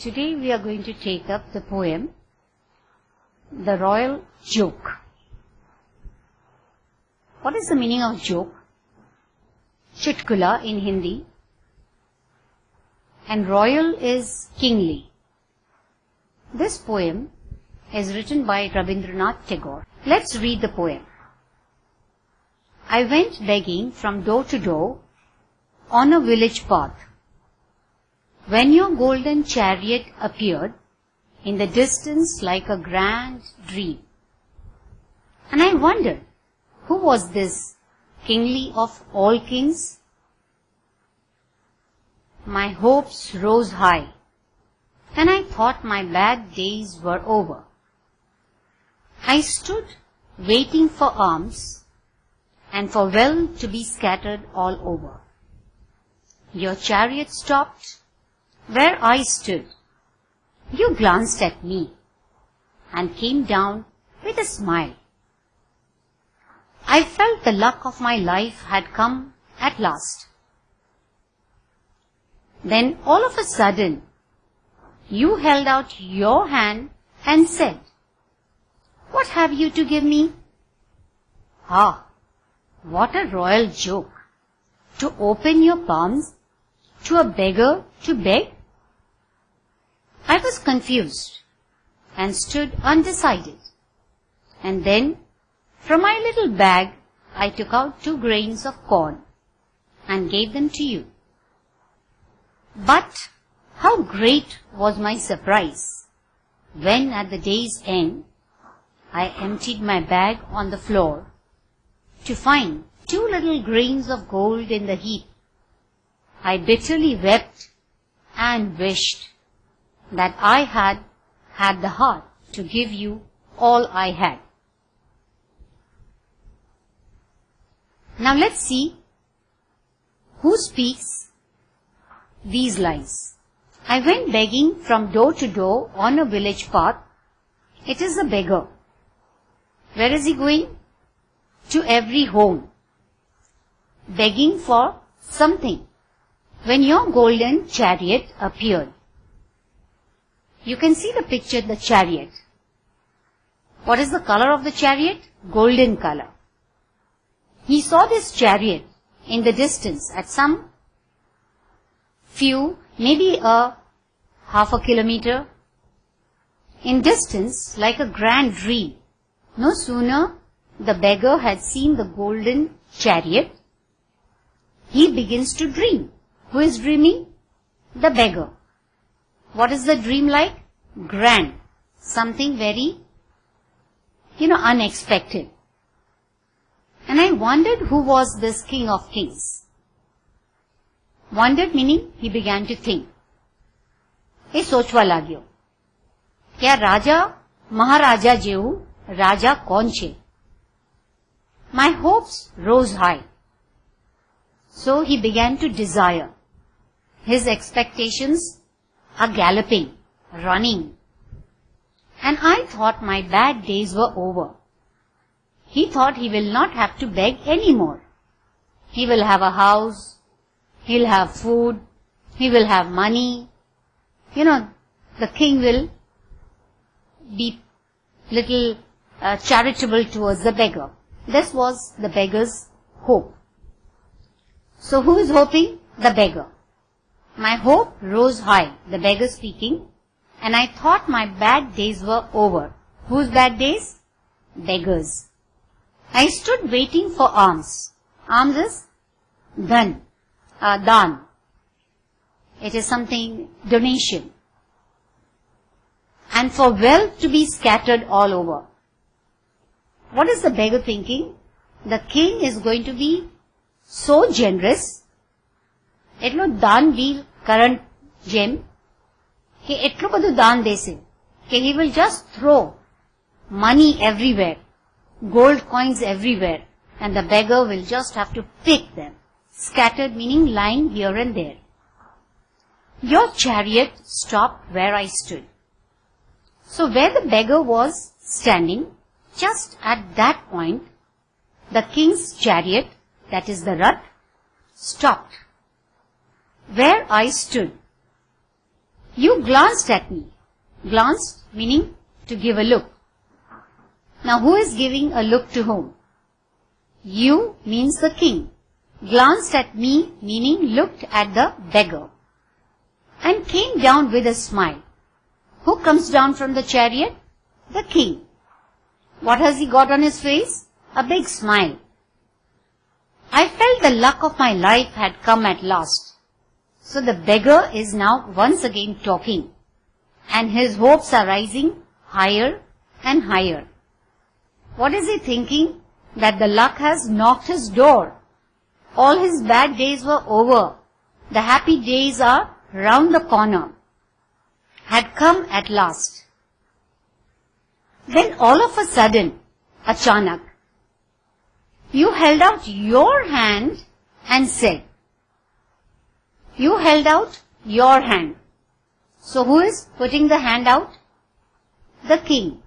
Today we are going to take up the poem, The Royal Jock. What is the meaning of joke? Chutkula in Hindi. And royal is kingly. This poem is written by Rabindranath Tagore. Let's read the poem. I went begging from door to door on a village path, when your golden chariot appeared in the distance like a grand dream. And I wondered, who was this kingly of all kings? My hopes rose high, and I thought my bad days were over. I stood waiting for arms and for wealth to be scattered all over. Your chariot stopped where I stood. You glanced at me and came down with a smile. I felt the luck of my life had come at last. Then all of a sudden, you held out your hand and said, "What have you to give me?" Ah, what a royal joke, to open your palms to a beggar to beg. I was confused and stood undecided. And then, from my little bag, I took out 2 grains of corn and gave them to you. But how great was my surprise when at the day's end, I emptied my bag on the floor to find 2 little grains of gold in the heap. I bitterly wept and wished that I had had the heart to give you all I had. Now let's see who speaks these lines. I went begging from door to door on a village path. It is a beggar. Where is he going? To every home, begging for something. When your golden chariot appeared. You can see the picture, the chariot. What is the color of the chariot? Golden color. He saw this chariot in the distance at some few, maybe a half a kilometer. In distance, like a grand dream. No sooner the beggar had seen the golden chariot, he begins to dream. Who is dreaming? The beggar. What is the dream like? Grand. Something very, unexpected. And I wondered who was this king of kings. Wondered meaning he began to think. એ સોચવા લાગ્યો કે આ રાજા મહારાજા જેવું રાજા કોણ છે? My hopes rose high. So he began to desire. His expectations are galloping, running. And I thought my bad days were over. He thought he will not have to beg anymore. He will have a house, he'll have food, he will have money. The king will be little charitable towards the beggar. This was the beggar's hope. So who is hoping? The beggar. My hope rose high, the beggar speaking, and I thought my bad days were over. Whose bad days? Beggars. I stood waiting for alms. Alms is dhan, dan. It is something, donation. And for wealth to be scattered all over. What is the beggar thinking? The king is going to be so generous. એટલો દાન બી current જેમ કે એટલું બધું દાન દેશે કે he will just throw money everywhere, gold coins everywhere, and the beggar will just have to pick them. Scattered meaning lying here and there. Your chariot stopped where I stood. So where the beggar was standing, just at that point, the king's chariot, that is the Rath, stopped. Where I stood. You glanced at me. Glanced meaning to give a look. Now who is giving a look to whom? You means the king. Glanced at me meaning looked at the beggar. And came down with a smile. Who comes down from the chariot? The king. What has he got on his face? A big smile. I felt the luck of my life had come at last. So the beggar is now once again talking. And his hopes are rising higher and higher. What is he thinking? That the luck has knocked his door. All his bad days were over. The happy days are round the corner. Had come at last. Then all of a sudden, achanak, you held out your hand and said, you held out your hand. So who is putting the hand out? The king.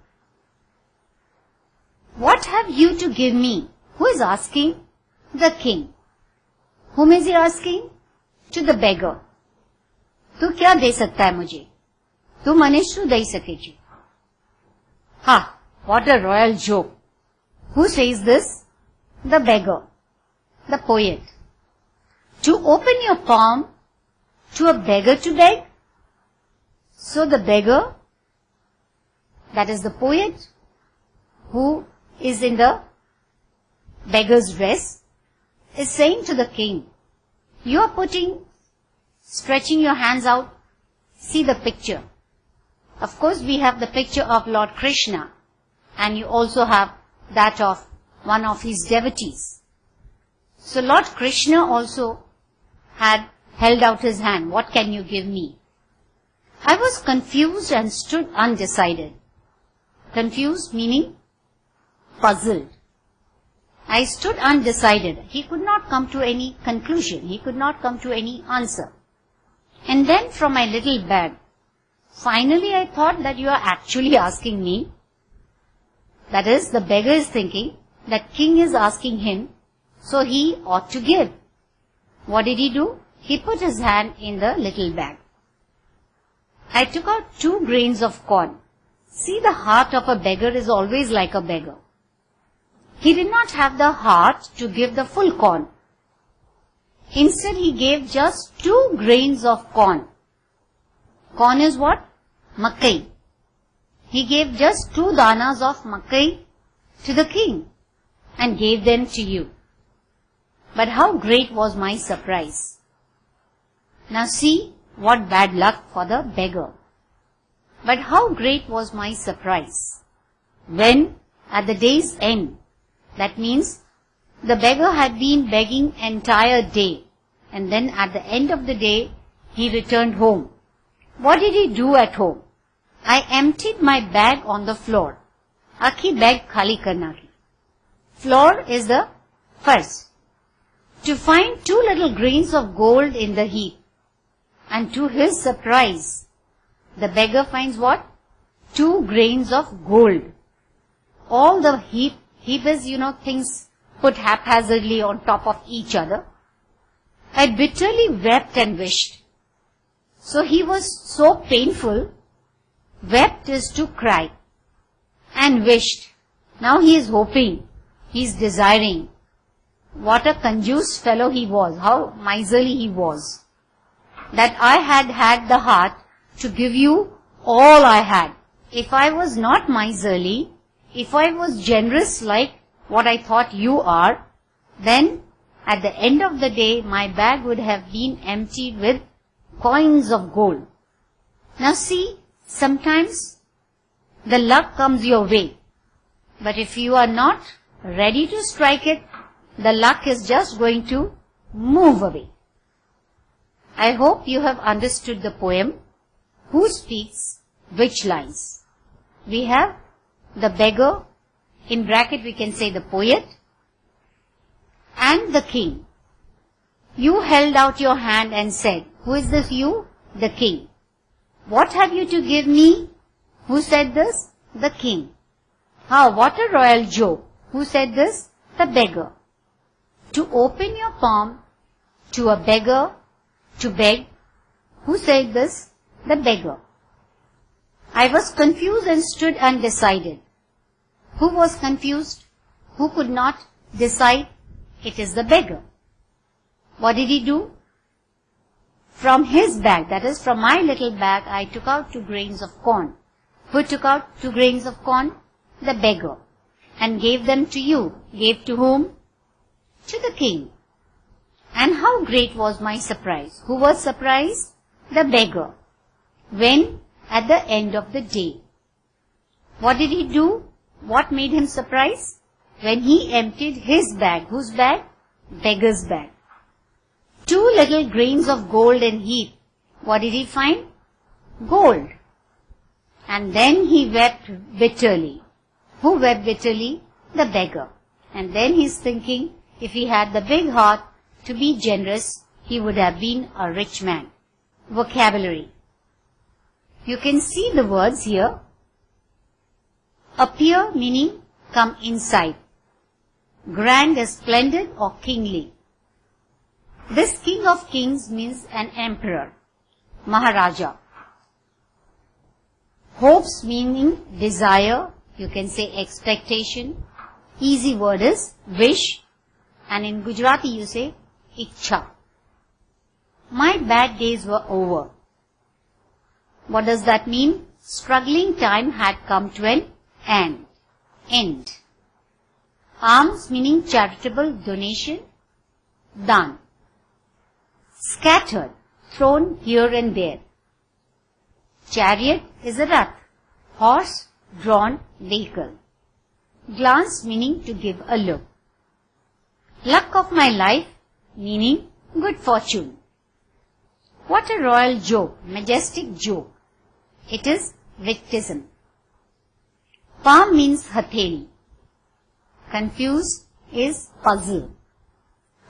What have you to give me? Who is asking? The king. Whom is he asking? To the beggar. तू क्या दे सकता है मुझे? तू मनुष्य दे सके जी. Ha! What a royal joke. Who says this? The beggar. The poet. To open your palm to a beggar to beg? So the beggar, that is the poet, who is in the beggar's dress, is saying to the king, you are stretching your hands out. See the picture. Of course, we have the picture of Lord Krishna, and you also have that of one of his devotees. So Lord Krishna also had held out his hand. What can you give me? I was confused and stood undecided. Confused meaning puzzled. I stood undecided. He could not come to any conclusion. He could not come to any answer. And then from my little bag, finally I thought that you are actually asking me. That is, the beggar is thinking that king is asking him, so he ought to give. What did he do? He put his hand in the little bag. I took out 2 grains of corn. See, the heart of a beggar is always like a beggar. He did not have the heart to give the full corn. Instead, he gave just 2 grains of corn. Corn is what? Makai. He gave just 2 danas of makai to the king and gave them to you. But how great was my surprise. Now see what bad luck for the beggar. But how great was my surprise when at the day's end, that means the beggar had been begging entire day, and then at the end of the day he returned home. What did he do at home? I emptied my bag on the floor. Akhi bag khali karna ki. Floor is the first. To find 2 little grains of gold in the heap. And to his surprise, the beggar finds what? 2 grains of gold. All the heap is, things put haphazardly on top of each other. I bitterly wept and wished. So he was so painful. Wept is to cry. And wished. Now he is hoping. He is desiring. What a conjuice fellow he was. How miserly he was. That I had the heart to give you all I had. If I was not miserly, if I was generous like what I thought you are, then at the end of the day, my bag would have been emptied with coins of gold. Now see, sometimes the luck comes your way. But if you are not ready to strike it, the luck is just going to move away. I hope you have understood the poem. Who speaks which lines? We have the beggar, in bracket we can say the poet, and the king. You held out your hand and said, who is this you? The king. What have you to give me? Who said this? The king. What a royal joke. Who said this? The beggar. To open your palm to a beggar to beg. Who said this? The beggar. I was confused and stood undecided. Who was confused? Who could not decide? It is the beggar. What did he do? From his bag, that is from my little bag, I took out 2 grains of corn. Who took out 2 grains of corn? The beggar. And gave them to you. Gave to whom? To the king. And how great was my surprise? Who was surprised? The beggar. When? At the end of the day. What did he do? What made him surprised? When he emptied his bag. Whose bag? Beggar's bag. 2 little grains of gold in heap. What did he find? Gold. And then he wept bitterly. Who wept bitterly? The beggar. And then he's thinking, if he had the big heart to be generous, he would have been a rich man. Vocabulary. You can see the words here. Appear meaning come inside. Grand is splendid or kingly. This king of kings means an emperor. Maharaja. Hopes meaning desire. You can say expectation. Easy word is wish. And in Gujarati you say ichha. My bad days were over. What does that mean? Struggling time had come to an end. Alms meaning charitable donation. Dan. Scattered, thrown here and there. Chariot is a rath. Horse, drawn vehicle. Glance meaning to give a look. Luck of my life meaning good fortune. What a royal joke, majestic joke. It is witticism. Palm means hatheli. Confused is puzzle.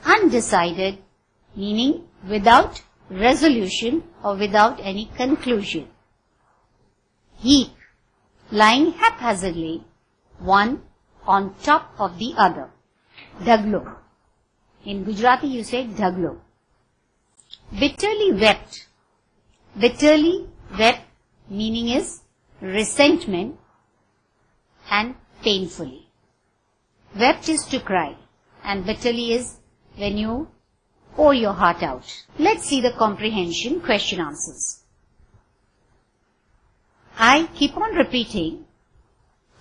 Undecided meaning without resolution or without any conclusion. Heap, lying haphazardly, one on top of the other. Dhaglo. In Gujarati you say dhaglo. Bitterly wept. Bitterly wept meaning is resentment and painfully. Wept is to cry and bitterly is when you pour your heart out. Let's see the comprehension question answers. I keep on repeating,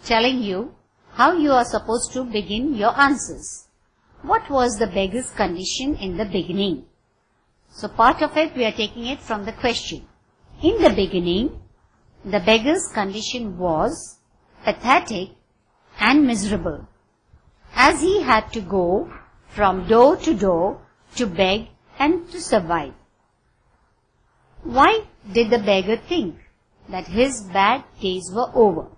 telling you how you are supposed to begin your answers. What was the beggar's condition in the beginning? So part of it we are taking it from the question. In the beginning, the beggar's condition was pathetic and miserable, as he had to go from door to door to beg and to survive. Why did the beggar think that his bad days were over?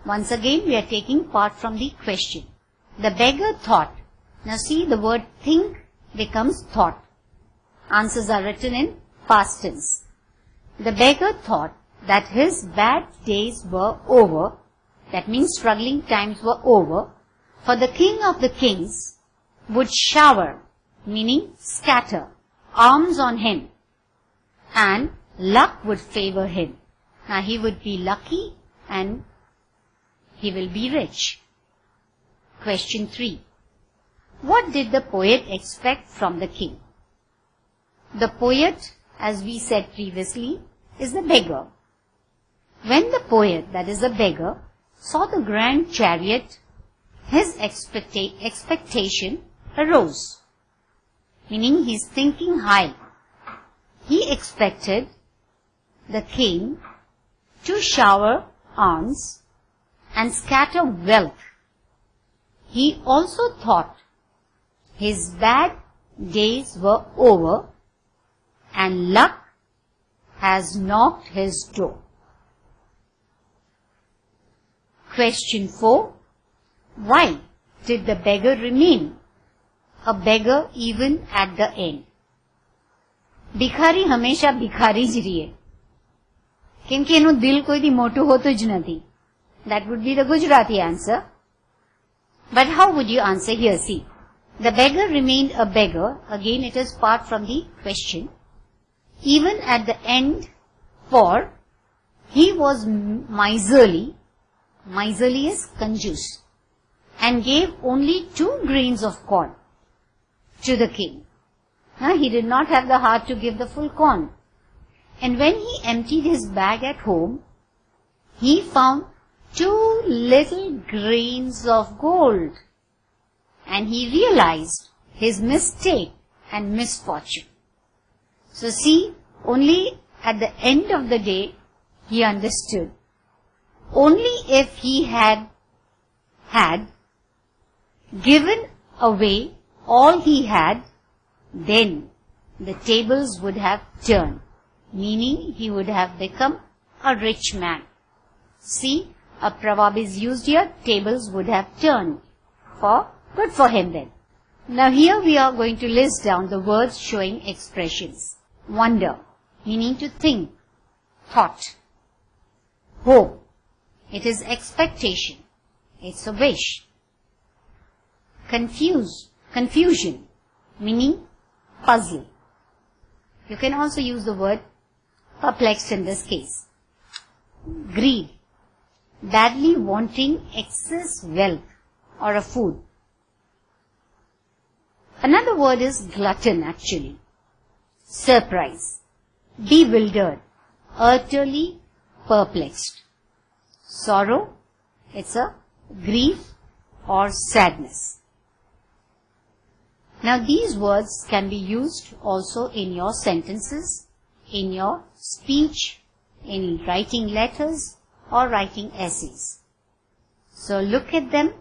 Once again, we are taking part from the question. The beggar thought. Now see, the word think becomes thought. Answers are written in past tense. The beggar thought that his bad days were over. That means struggling times were over. For the king of the kings would shower, meaning scatter, alms on him, and luck would favor him. Now he would be lucky and he will be rich. Question 3. What did the poet expect from the king? The poet, as we said previously, is the beggar. When the poet, that is the beggar, saw the grand chariot, his expectation arose, meaning he is thinking high. He expected the king to shower alms and scatter wealth. He also thought his bad days were over and luck has knocked his door. Question 4. Why did the beggar remain a beggar even at the end? ભિખારી હંમેશા ભિખારી જ રહે, કેમ કે એનું દિલ કોઈથી મોટું હોતું જ નથી. That would be the Gujarati answer. But how would you answer here? See, the beggar remained a beggar. Again, it is part from the question. even at the end, for he was miserly. Miserly is conjuice, and gave only 2 grains of corn to the king. Now, he did not have the heart to give the full corn. And when he emptied his bag at home, he found 2 little grains of gold. And he realized his mistake and misfortune. So see, only at the end of the day, he understood. Only if he had given away all he had, then the tables would have turned, meaning he would have become a rich man. See, a proverb is used here, tables would have turned. Good for him then. Now here we are going to list down the words showing expressions. Wonder, meaning to think, thought. Hope, it is expectation, it's a wish. Confusion, meaning puzzle. You can also use the word perplexed in this case. Greed, badly wanting excess wealth or a food. Another word is glutton actually. Surprise, bewildered, utterly perplexed. Sorrow, it's a grief or sadness. Now these words can be used also in your sentences, in your speech, in writing letters or writing essays. So look at them,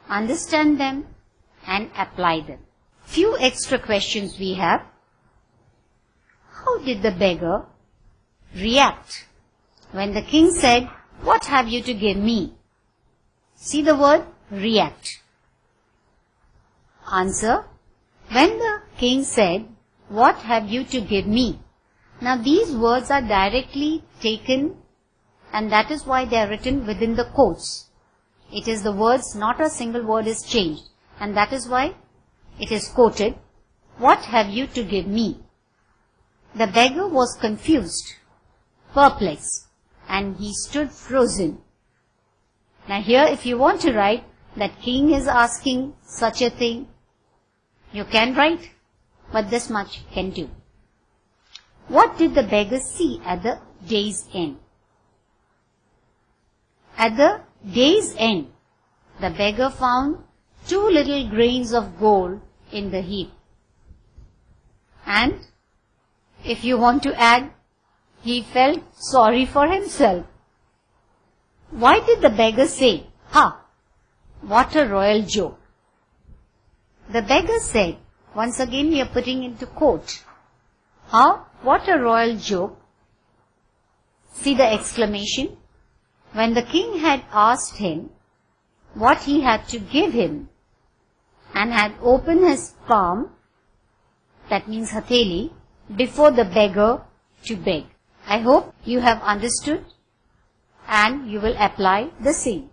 understand them and apply them. Few extra questions we have. How did the beggar react when the king said, "What have you to give me?" See the word react. Answer, when the king said, "What have you to give me?" Now these words are directly taken, and that is why they are written within the quotes. It is the words, not a single word is changed, and that is why it is quoted, "What have you to give me?" The beggar was confused, perplexed, and he stood frozen. Now here, if you want to write that king is asking such a thing, you can write, but this much can do. What did the beggar see at the day's end? At the day's end, the beggar found 2 little grains of gold in the heap. And if you want to add, he felt sorry for himself. Why did the beggar say, "Ha, what a royal joke"? The beggar said, once again we are putting into quote, "Ha, what a royal joke." See the exclamation. When the king had asked him what he had to give him and had opened his palm, that means hatheli, before the beggar to beg. I hope you have understood and you will apply the same.